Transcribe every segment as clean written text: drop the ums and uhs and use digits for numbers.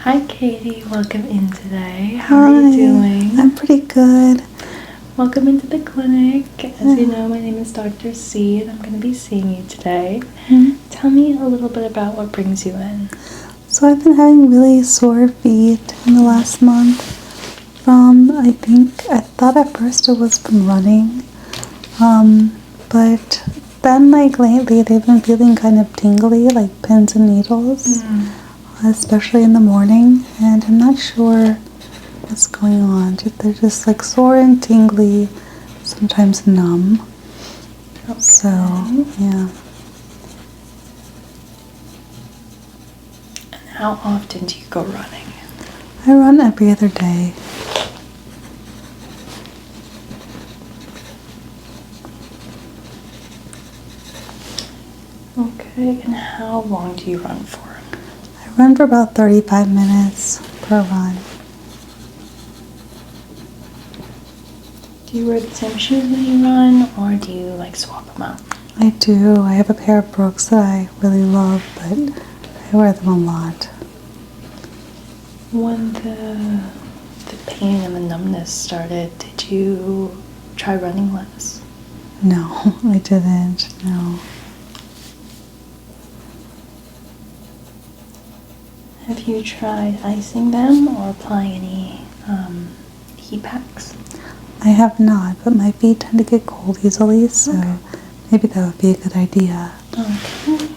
Hi Katie, welcome in today. How are you doing? I'm pretty good. Welcome into the clinic. As you know, my name is Dr. C and I'm going to be seeing you today. Tell me a little bit about what brings you in. So I've been having really sore feet in the last month from, I thought at first it was from running, but then like lately they've been feeling kind of tingly, like pins and needles, especially in the morning, and I'm not sure what's going on. They're just like sore and tingly, sometimes numb. Okay. So, yeah. And how often do you go running? I run every other day. Okay, and how long do you run for? I run for about 35 minutes per run. Do you wear the same shoes when you run, or do you like swap them out? I do. I have a pair of Brooks that I really love, but I wear them a lot. When the pain and the numbness started, did you try running less? No, I didn't. No. Have you tried icing them or applying any heat packs? I have not, but my feet tend to get cold easily, so maybe that would be a good idea. Okay.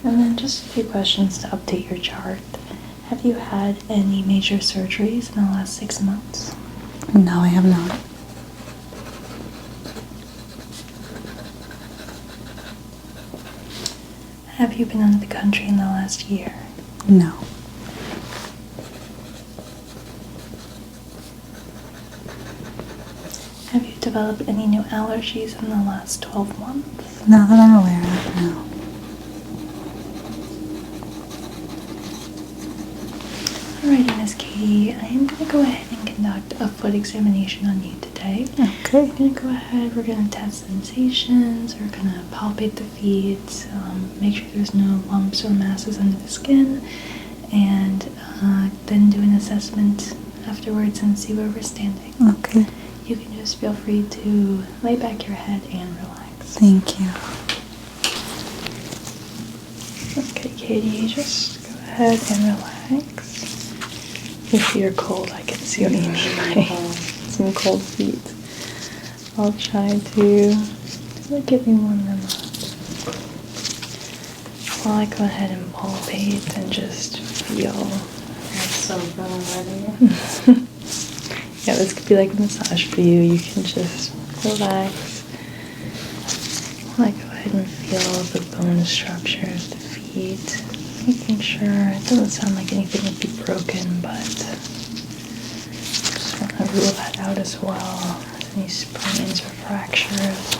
And then just a few questions to update your chart. Have you had any major surgeries in the last 6 months? No, I have not. Have you been out of the country in the last year? No. Have you developed any new allergies in the last 12 months? Not that I'm aware of, no. Alrighty, Miss Katie, I am going to go ahead and conduct a foot examination on you today. Okay. I'm going to go ahead, we're going to test sensations, we're going to palpate the feet, make sure there's no lumps or masses under the skin, and then do an assessment afterwards and see where we're standing. Okay. You can just feel free to lay back your head and relax. Thank you. Okay, Katie, just go ahead and relax. If you're cold, I can see what you mean by some cold feet. I'll try to give you one of them up. While I go ahead and palpate and just feel. That's so good already. Yeah, this could be like a massage for you. You can just relax. While I go ahead and feel the bone structure of the feet. Making sure it doesn't sound like anything would be broken, but just want to rule that out as well. Any sprains or fractures.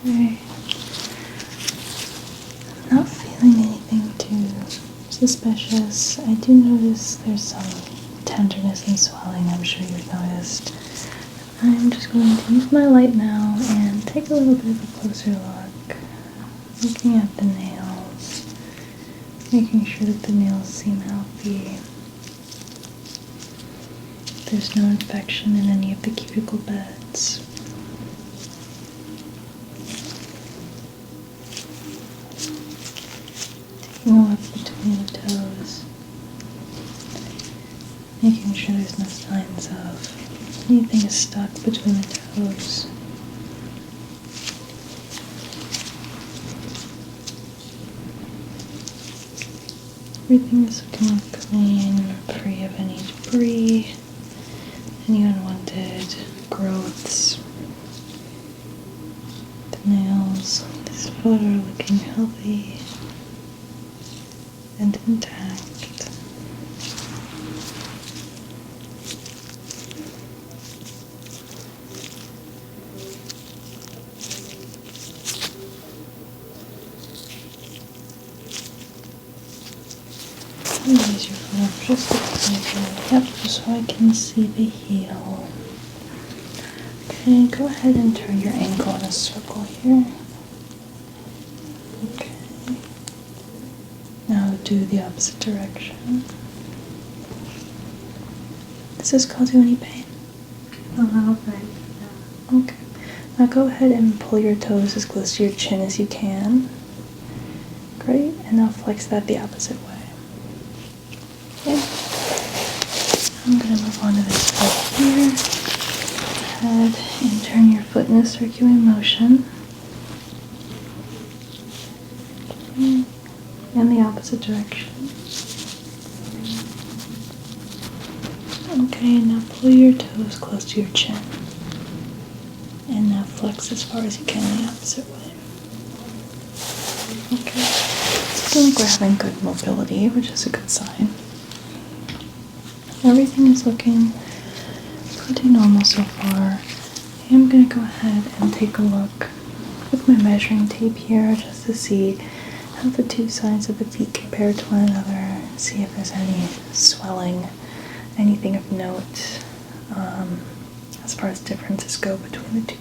Okay. Not feeling anything too suspicious. I do notice there's some tenderness and swelling, I'm sure you've noticed. I'm just going to use my light now and take a little bit of a closer look. Looking at the nails, making sure that the nails seem healthy. There's no infection in any of the cuticle beds. joints. Taking a look between the toes, making sure there's no signs of anything stuck between the toes. Everything is looking clean, free of any debris, any unwanted growths. The nails, this foot are looking healthy and intact. Raise your foot up just a tiny bit. Yep, just so I can see the heel. Okay, go ahead and turn your ankle in a circle here. Okay. Now do the opposite direction. Does this cause you any pain? A little bit, yeah. Okay. Now go ahead and pull your toes as close to your chin as you can. Great. And now flex that the opposite way. Okay. I'm going to move on to this foot here. Go ahead and turn your foot in a circular motion. Okay. And the opposite direction. Okay, now pull your toes close to your chin. And now flex as far as you can the opposite way. Okay. It's looking like we're having good mobility, which is a good sign. Everything is looking pretty normal so far. I'm going to go ahead and take a look with my measuring tape here just to see how the two sides of the feet compare to one another, see if there's any swelling, anything of note as far as differences go between the two feet.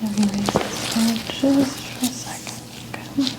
Let me raise this leg just for a second. Okay.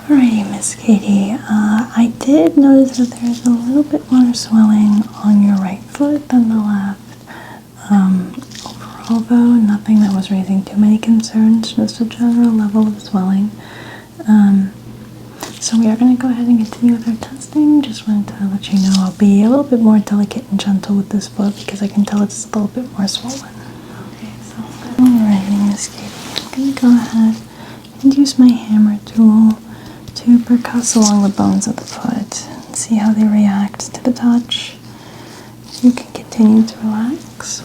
Alrighty, Miss Katie. I did notice that there's a little bit more swelling on your right foot than the left. Overall, though, nothing that was raising too many concerns, just a general level of swelling. So we are going to go ahead and continue with our testing. Just wanted to let you know I'll be a little bit more delicate and gentle with this foot because I can tell it's a little bit more swollen. Okay, so Alrighty, Miss Katie. I'm going to go ahead and use my hammer tool to percuss along the bones of the foot and see how they react to the touch. You can continue to relax.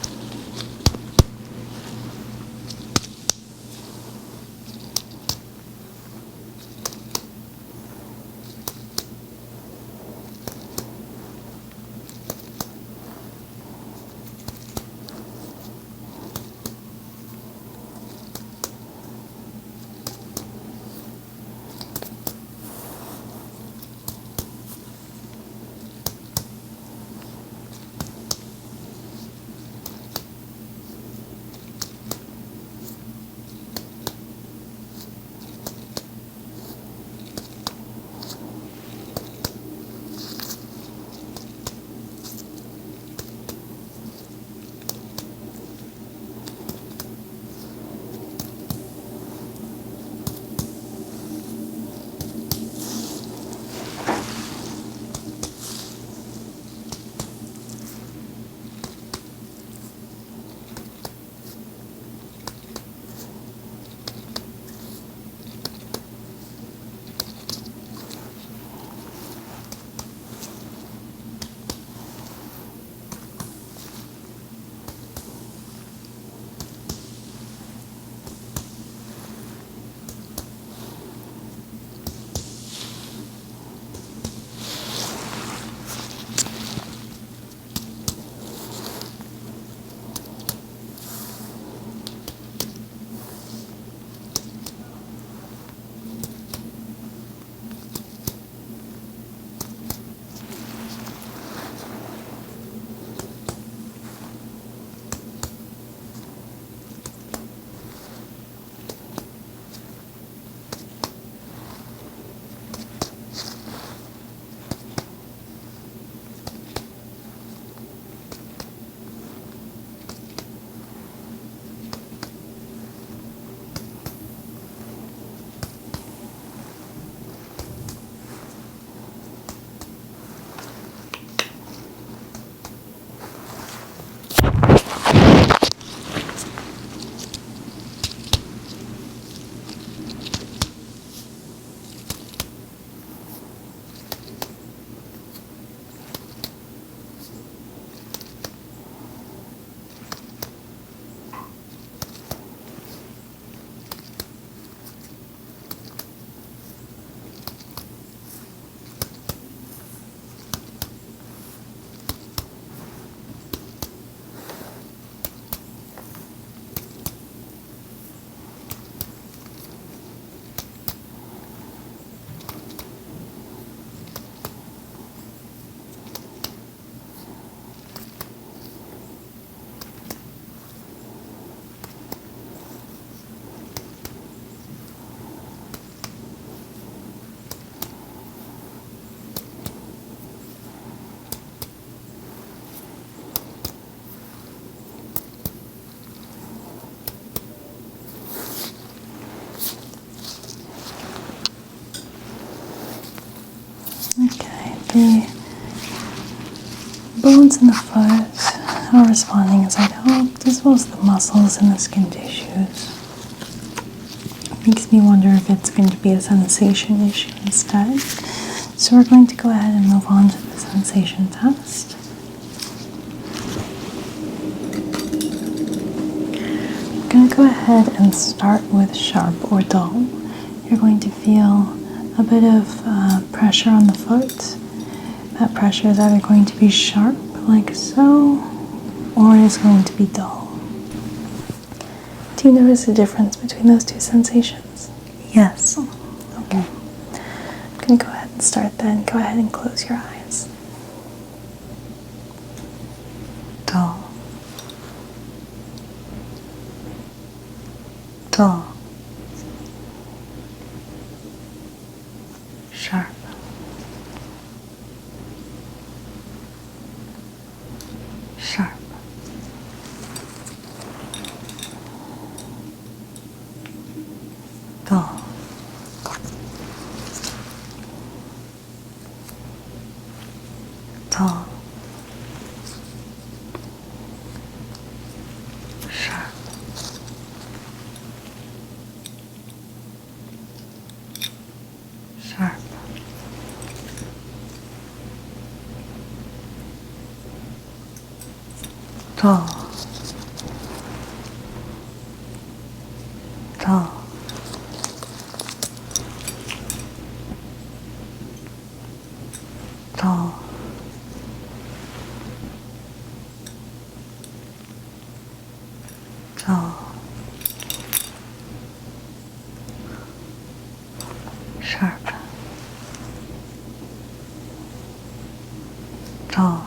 Okay, the bones in the foot are responding as I'd hoped, as well as the muscles and the skin tissues. Makes me wonder if it's going to be a sensation issue instead. So we're going to go ahead and move on to the sensation test. We're going to go ahead and start with sharp or dull. You're going to feel a bit of pressure on the foot. That pressure is either going to be sharp, like so, or it is going to be dull. Do you notice a difference between those two sensations? Yes. Okay. I'm going to go ahead and start then. Go ahead and close your eyes. Dull. Dull. sharp, sharp, dull, dull, sharp, sharp, dull, dull, dull, dull, sharp, dull,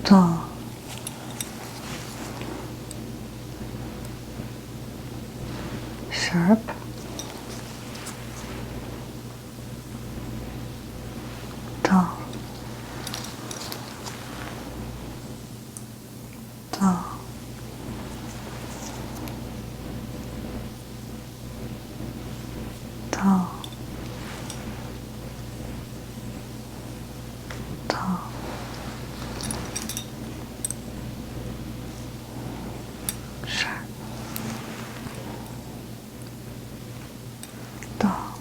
dull, sharp, dull, dull, dull, dull, sharp, dull,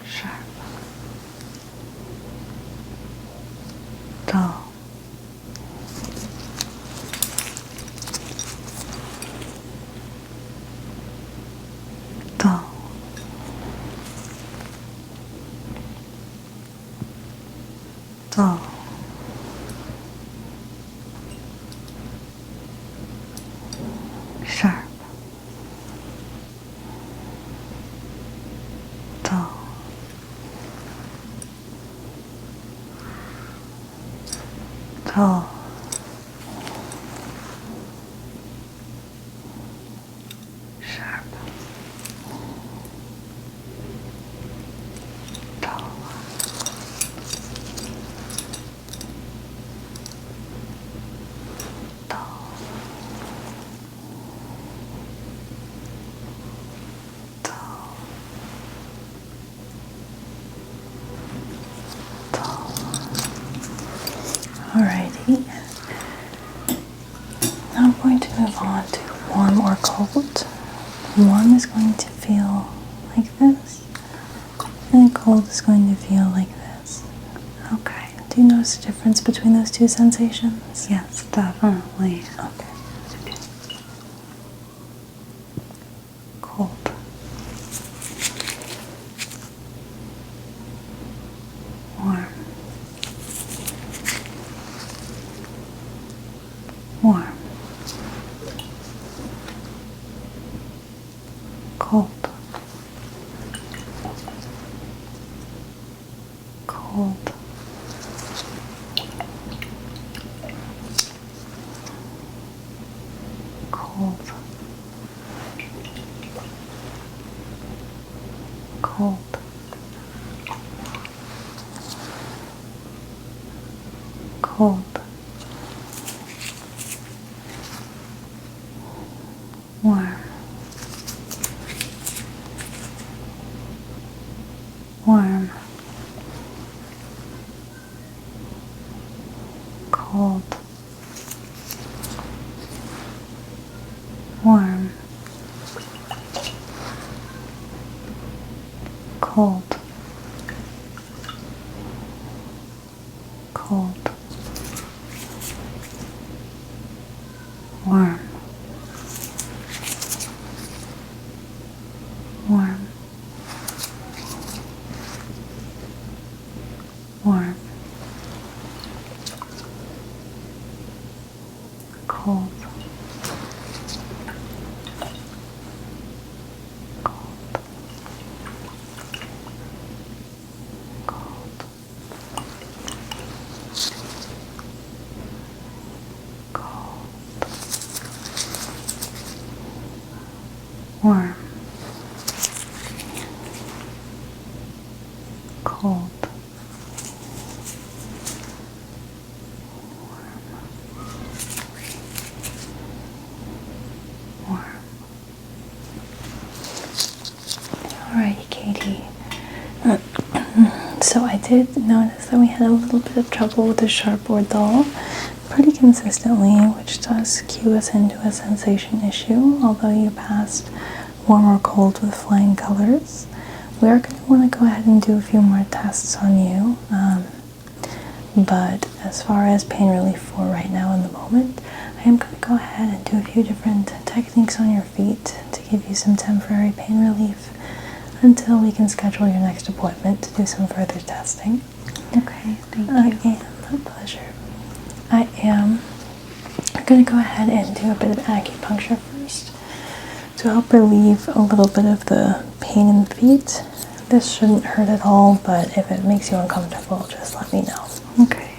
sharp, dull, dull, dull, sharp, dull, dull, sharp, dull, dull, dull, dull. Alrighty. Now I'm going to move on to warm or cold. Warm is going to feel like this, and cold is going to feel like this. Okay. Do you notice the difference between those two sensations? Yes, definitely. Okay. Cold, warm, warm, cold, cold, cold, cold, cold, warm, warm, cold, warm, cold, cold, warm, warm, warm, cold, cold, cold, did notice that we had a little bit of trouble with the sharp or dull pretty consistently, which does cue us into a sensation issue, although you passed warm or cold with flying colors. We are going to want to go ahead and do a few more tests on you, but as far as pain relief for right now in the moment, I am going to go ahead and do a few different techniques on your feet to give you some temporary pain relief until we can schedule your next appointment to do some further testing. Okay, thank you. My pleasure. I am going to go ahead and do a bit of acupuncture first to help relieve a little bit of the pain in the feet. This shouldn't hurt at all, but if it makes you uncomfortable, just let me know. Okay.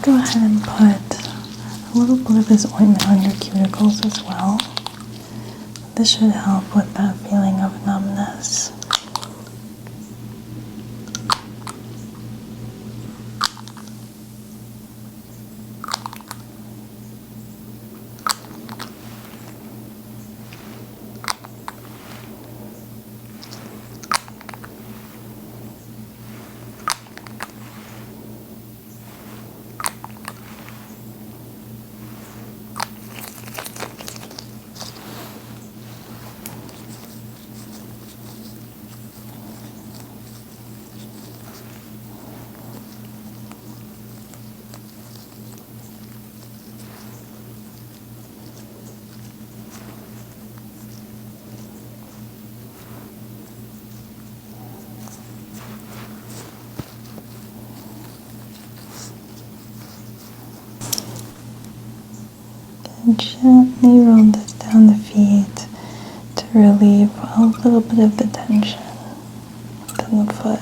Go ahead and put a little bit of this ointment on your cuticles as well. This should help with that feeling of numbness. And gently roll this down the feet to relieve a little bit of the tension within the foot.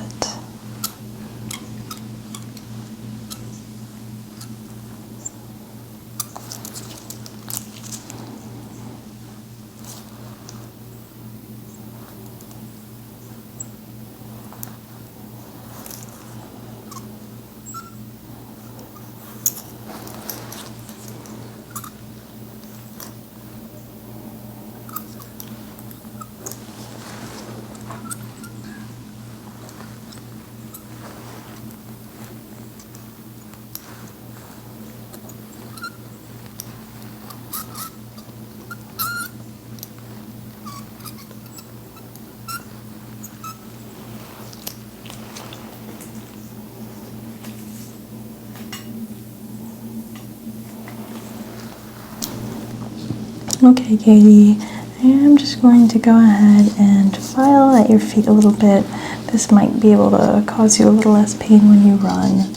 Okay, Katie, I'm just going to go ahead and file at your feet a little bit. This might be able to cause you a little less pain when you run.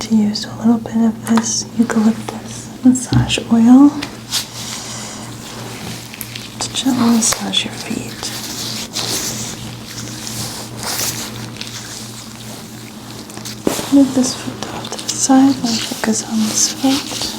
to use a little bit of this eucalyptus massage oil to gently massage your feet. Move this foot off to the side while I focus on this foot.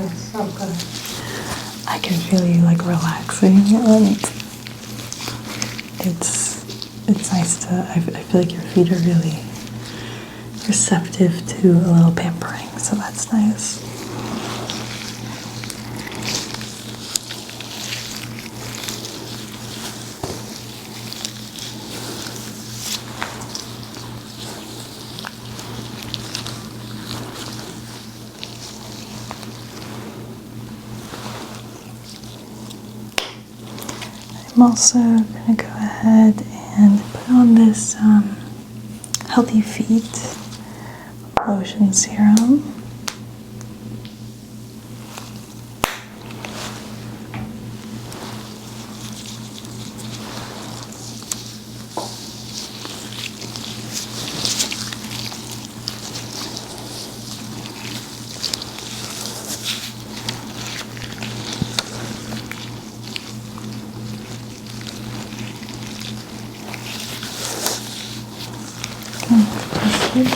It's so good. I can feel you like relaxing, and it's nice to. I feel like your feet are really receptive to a little pampering, so that's nice. I'm also going to go ahead and put on this Healthy Feet lotion serum.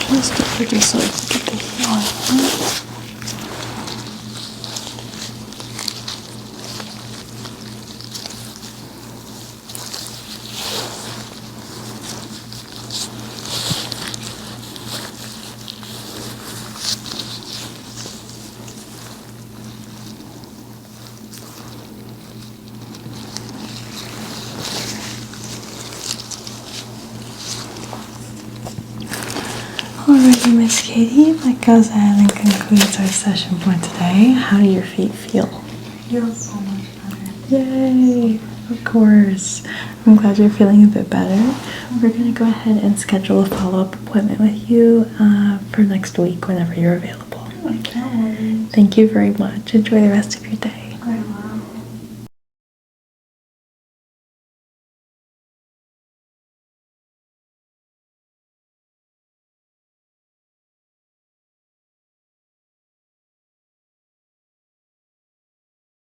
Just to put this so I can get the heat on. Alrighty, Miss Katie, that goes ahead and concludes our session for today. How do your feet feel? Feels so much better. Yay! Of course. I'm glad you're feeling a bit better. We're going to go ahead and schedule a follow-up appointment with you for next week whenever you're available. I can't wait. Thank you very much. Enjoy the rest of your day.